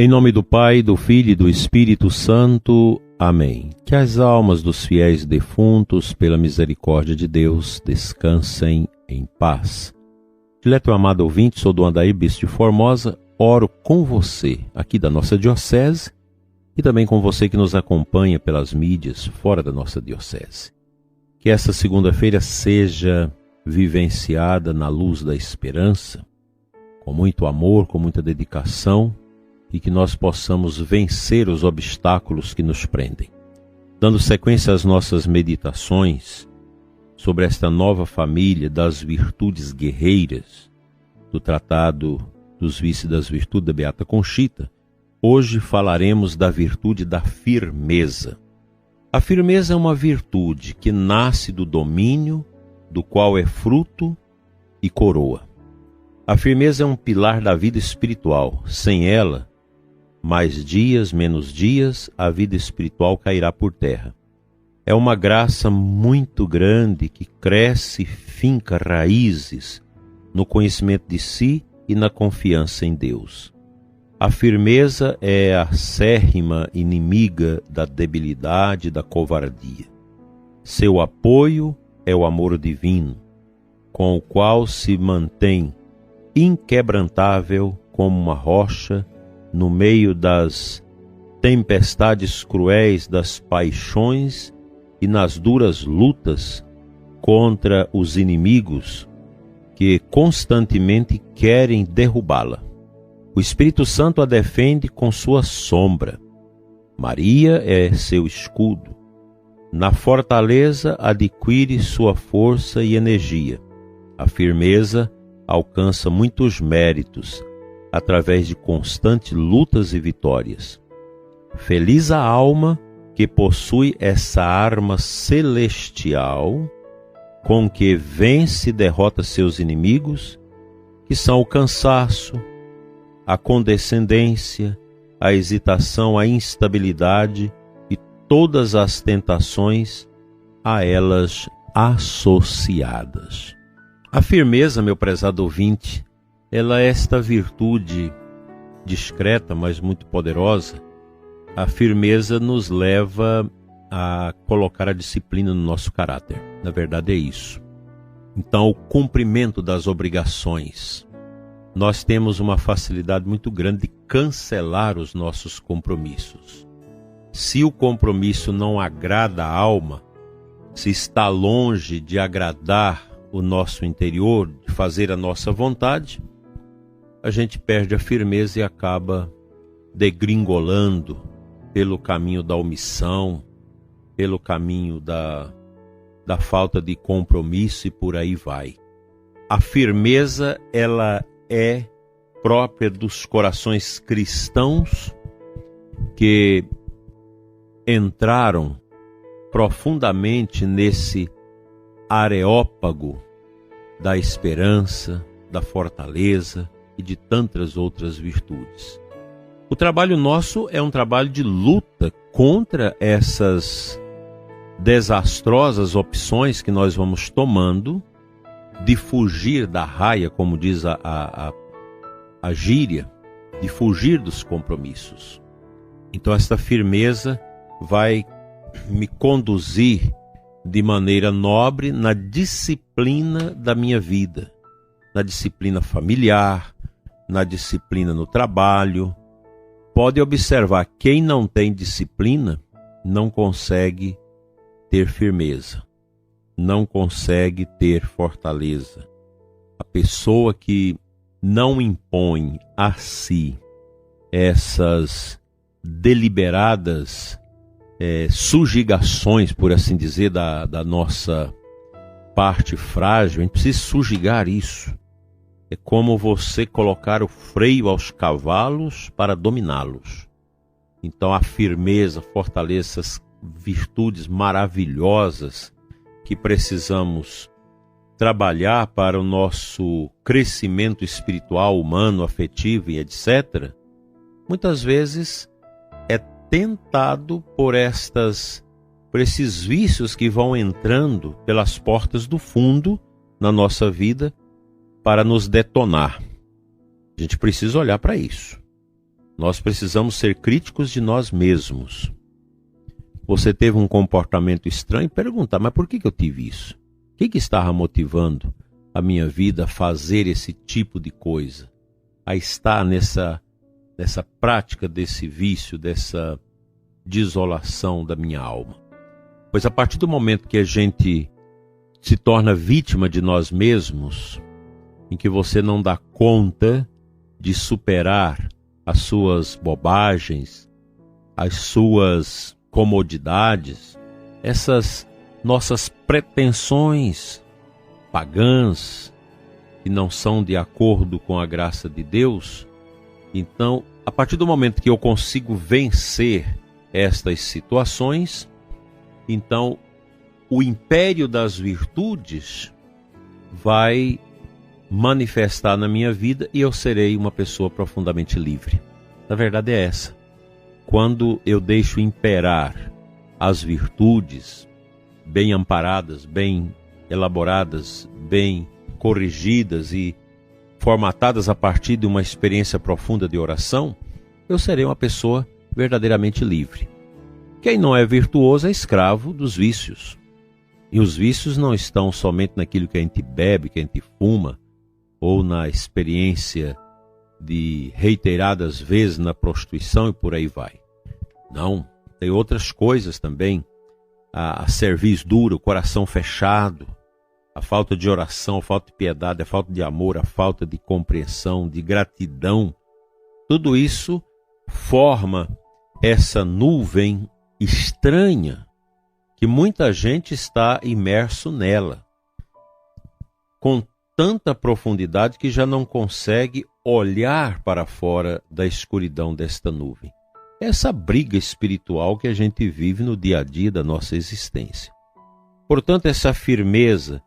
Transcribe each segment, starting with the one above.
Em nome do Pai, do Filho e do Espírito Santo. Amém. Que as almas dos fiéis defuntos, pela misericórdia de Deus, descansem em paz. Dileto e amado ouvinte, sou Dom Adair, bispo de Formosa, oro com você aqui da nossa diocese e também com você que nos acompanha pelas mídias fora da nossa diocese. Que essa segunda-feira seja vivenciada na luz da esperança, com muito amor, com muita dedicação, e que nós possamos vencer os obstáculos que nos prendem. Dando sequência às nossas meditações sobre esta nova família das virtudes guerreiras, do Tratado dos Vícios e das Virtudes da Beata Conchita, hoje falaremos da virtude da firmeza. A firmeza é uma virtude que nasce do domínio, do qual é fruto e coroa. A firmeza é um pilar da vida espiritual. Sem ela, mais dias, menos dias, a vida espiritual cairá por terra. É uma graça muito grande que cresce e finca raízes no conhecimento de si e na confiança em Deus. A firmeza é a acérrima inimiga da debilidade e da covardia. Seu apoio é o amor divino, com o qual se mantém inquebrantável como uma rocha no meio das tempestades cruéis das paixões e nas duras lutas contra os inimigos que constantemente querem derrubá-la. O Espírito Santo a defende com sua sombra. Maria é seu escudo. Na fortaleza adquire sua força e energia. A firmeza alcança muitos méritos através de constantes lutas e vitórias. Feliz a alma que possui essa arma celestial com que vence e derrota seus inimigos, que são o cansaço, a condescendência, a hesitação, a instabilidade e todas as tentações a elas associadas. A firmeza, meu prezado ouvinte, ela é esta virtude discreta, mas muito poderosa. A firmeza nos leva a colocar a disciplina no nosso caráter. Na verdade é isso. Então, o cumprimento das obrigações. Nós temos uma facilidade muito grande de cancelar os nossos compromissos. Se o compromisso não agrada a alma, se está longe de agradar o nosso interior, de fazer a nossa vontade, a gente perde a firmeza e acaba degringolando pelo caminho da omissão, pelo caminho da falta de compromisso e por aí vai. A firmeza, ela é própria dos corações cristãos que entraram profundamente nesse areópago da esperança, da fortaleza e de tantas outras virtudes. O trabalho nosso é um trabalho de luta contra essas desastrosas opções que nós vamos tomando de fugir da raia, como diz a gíria, de fugir dos compromissos. Então esta firmeza vai me conduzir de maneira nobre na disciplina da minha vida, na disciplina familiar, na disciplina no trabalho. Pode observar, quem não tem disciplina não consegue ter firmeza, não consegue ter fortaleza. A pessoa que não impõe a si essas deliberadas sujigações, por assim dizer, da nossa parte frágil, a gente precisa sujigar isso. É como você colocar o freio aos cavalos para dominá-los. Então a firmeza, fortaleza, essas virtudes maravilhosas que precisamos trabalhar para o nosso crescimento espiritual, humano, afetivo e etc., muitas vezes é tentado por esses vícios que vão entrando pelas portas do fundo na nossa vida para nos detonar. A gente precisa olhar para isso. Nós precisamos ser críticos de nós mesmos. Você teve um comportamento estranho, perguntar, mas por que eu tive isso? O que estava motivando a minha vida a fazer esse tipo de coisa? A estar nessa prática desse vício, dessa desolação da minha alma. Pois a partir do momento que a gente se torna vítima de nós mesmos, em que você não dá conta de superar as suas bobagens, as suas comodidades, essas nossas pretensões pagãs, que não são de acordo com a graça de Deus, então, a partir do momento que eu consigo vencer estas situações, então o império das virtudes vai manifestar na minha vida e eu serei uma pessoa profundamente livre. A verdade é essa. Quando eu deixo imperar as virtudes bem amparadas, bem elaboradas, bem corrigidas e formatadas a partir de uma experiência profunda de oração, eu serei uma pessoa verdadeiramente livre. Quem não é virtuoso é escravo dos vícios. E os vícios não estão somente naquilo que a gente bebe, que a gente fuma, ou na experiência de reiteradas vezes na prostituição e por aí vai. Não, tem outras coisas também. A cerviz dura, o coração fechado, a falta de oração, a falta de piedade, a falta de amor, a falta de compreensão, de gratidão. Tudo isso forma essa nuvem estranha que muita gente está imerso nela, com tanta profundidade que já não consegue olhar para fora da escuridão desta nuvem. Essa briga espiritual que a gente vive no dia a dia da nossa existência. Portanto, essa firmeza,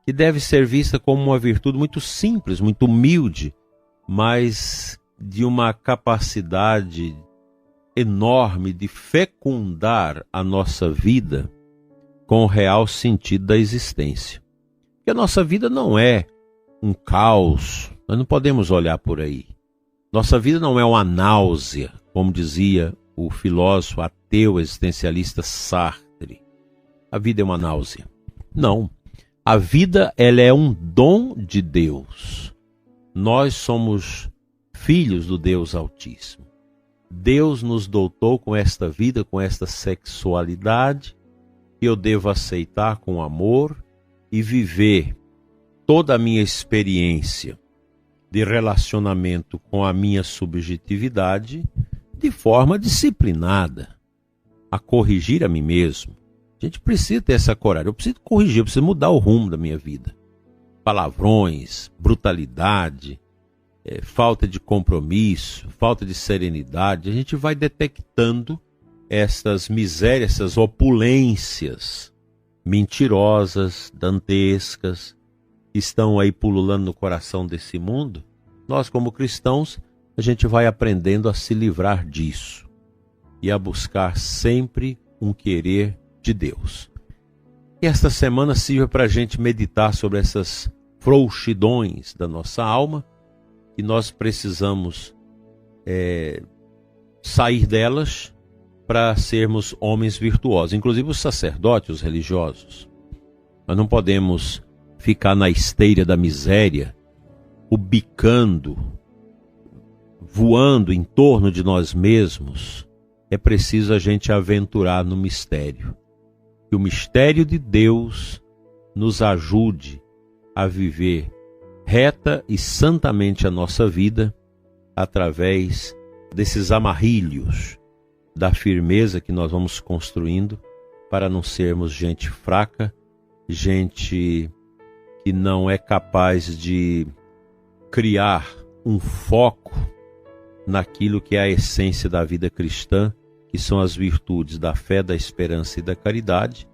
que deve ser vista como uma virtude muito simples, muito humilde, mas de uma capacidade enorme de fecundar a nossa vida com o real sentido da existência. Porque a nossa vida não é um caos, nós não podemos olhar por aí. Nossa vida não é uma náusea, como dizia o filósofo ateu existencialista Sartre. A vida é uma náusea. Não. A vida, ela é um dom de Deus. Nós somos filhos do Deus Altíssimo. Deus nos dotou com esta vida, com esta sexualidade, que eu devo aceitar com amor e viver toda a minha experiência de relacionamento com a minha subjetividade de forma disciplinada, a corrigir a mim mesmo. A gente precisa ter essa coragem. Eu preciso corrigir, eu preciso mudar o rumo da minha vida. Palavrões, brutalidade, falta de compromisso, falta de serenidade. A gente vai detectando essas misérias, essas opulências mentirosas, dantescas, que estão aí pululando no coração desse mundo. Nós, como cristãos, a gente vai aprendendo a se livrar disso e a buscar sempre um querer de Deus. E esta semana sirva para a gente meditar sobre essas frouxidões da nossa alma, e nós precisamos sair delas para sermos homens virtuosos, inclusive os sacerdotes, os religiosos. Nós não podemos ficar na esteira da miséria, ubicando, voando em torno de nós mesmos. É preciso a gente aventurar no mistério. Que o mistério de Deus nos ajude a viver reta e santamente a nossa vida através desses amarrilhos da firmeza que nós vamos construindo para não sermos gente fraca, gente que não é capaz de criar um foco naquilo que é a essência da vida cristã, que são as virtudes da fé, da esperança e da caridade,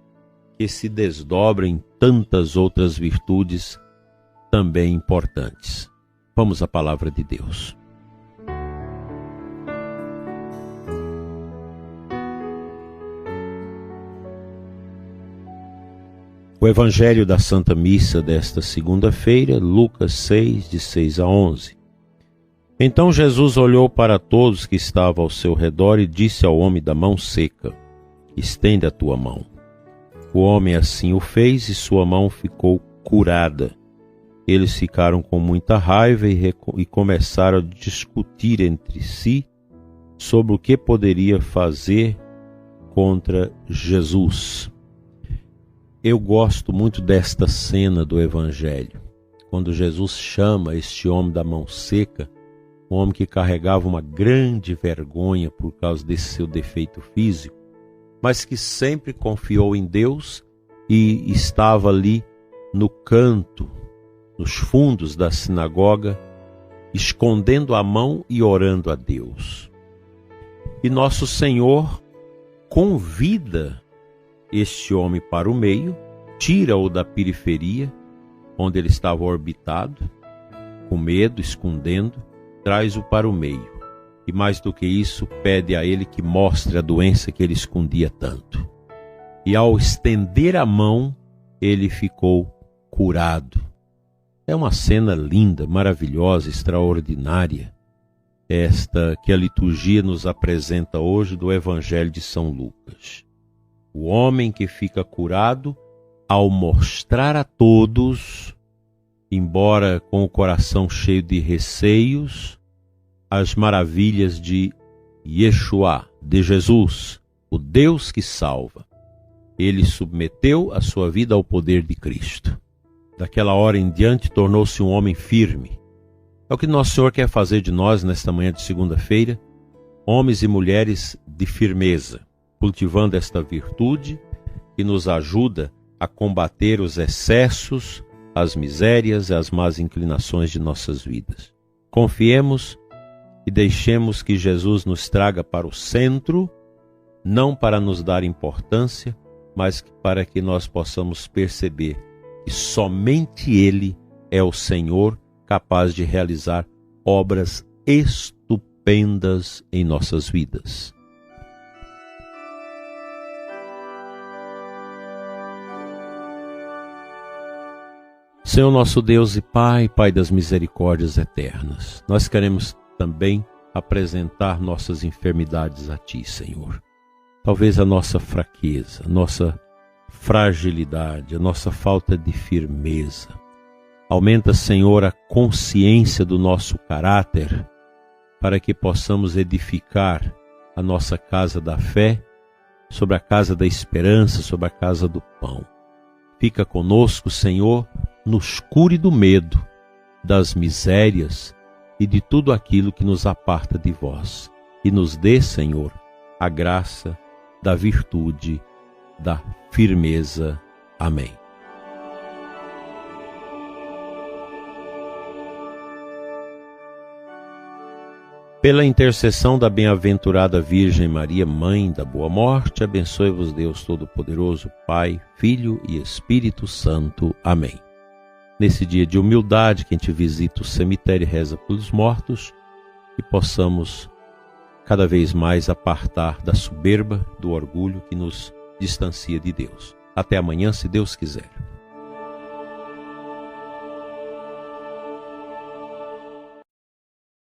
que se desdobram em tantas outras virtudes também importantes. Vamos à palavra de Deus. O Evangelho da Santa Missa desta segunda-feira, Lucas 6, de 6 a 11. Então Jesus olhou para todos que estavam ao seu redor e disse ao homem da mão seca: estende a tua mão. O homem assim o fez e sua mão ficou curada. Eles ficaram com muita raiva e começaram a discutir entre si sobre o que poderia fazer contra Jesus. Eu gosto muito desta cena do Evangelho, quando Jesus chama este homem da mão seca, um homem que carregava uma grande vergonha por causa desse seu defeito físico, mas que sempre confiou em Deus e estava ali no canto, nos fundos da sinagoga, escondendo a mão e orando a Deus. E nosso Senhor convida este homem para o meio, tira-o da periferia, onde ele estava orbitado, com medo, escondendo, traz-o para o meio. E mais do que isso, pede a ele que mostre a doença que ele escondia tanto. E ao estender a mão, ele ficou curado. É uma cena linda, maravilhosa, extraordinária, esta que a liturgia nos apresenta hoje do Evangelho de São Lucas. O homem que fica curado ao mostrar a todos, embora com o coração cheio de receios, as maravilhas de Yeshua, de Jesus, o Deus que salva. Ele submeteu a sua vida ao poder de Cristo. Daquela hora em diante tornou-se um homem firme. É o que Nosso Senhor quer fazer de nós nesta manhã de segunda-feira, homens e mulheres de firmeza, cultivando esta virtude que nos ajuda a combater os excessos, as misérias e as más inclinações de nossas vidas. Confiemos e deixemos que Jesus nos traga para o centro, não para nos dar importância, mas para que nós possamos perceber que somente Ele é o Senhor capaz de realizar obras estupendas em nossas vidas. Senhor nosso Deus e Pai, Pai das misericórdias eternas, nós queremos também apresentar nossas enfermidades a Ti, Senhor. Talvez a nossa fraqueza, a nossa fragilidade, a nossa falta de firmeza. Aumenta, Senhor, a consciência do nosso caráter, para que possamos edificar a nossa casa da fé, sobre a casa da esperança, sobre a casa do pão. Fica conosco, Senhor, nos cure do medo, das misérias e de tudo aquilo que nos aparta de vós. E nos dê, Senhor, a graça da virtude, da firmeza. Amém. Pela intercessão da bem-aventurada Virgem Maria, Mãe da Boa Morte, abençoe-vos Deus Todo-Poderoso, Pai, Filho e Espírito Santo. Amém. Nesse dia de humildade, que a gente visita o cemitério e reza pelos mortos, que possamos cada vez mais apartar da soberba, do orgulho que nos distancia de Deus. Até amanhã, se Deus quiser.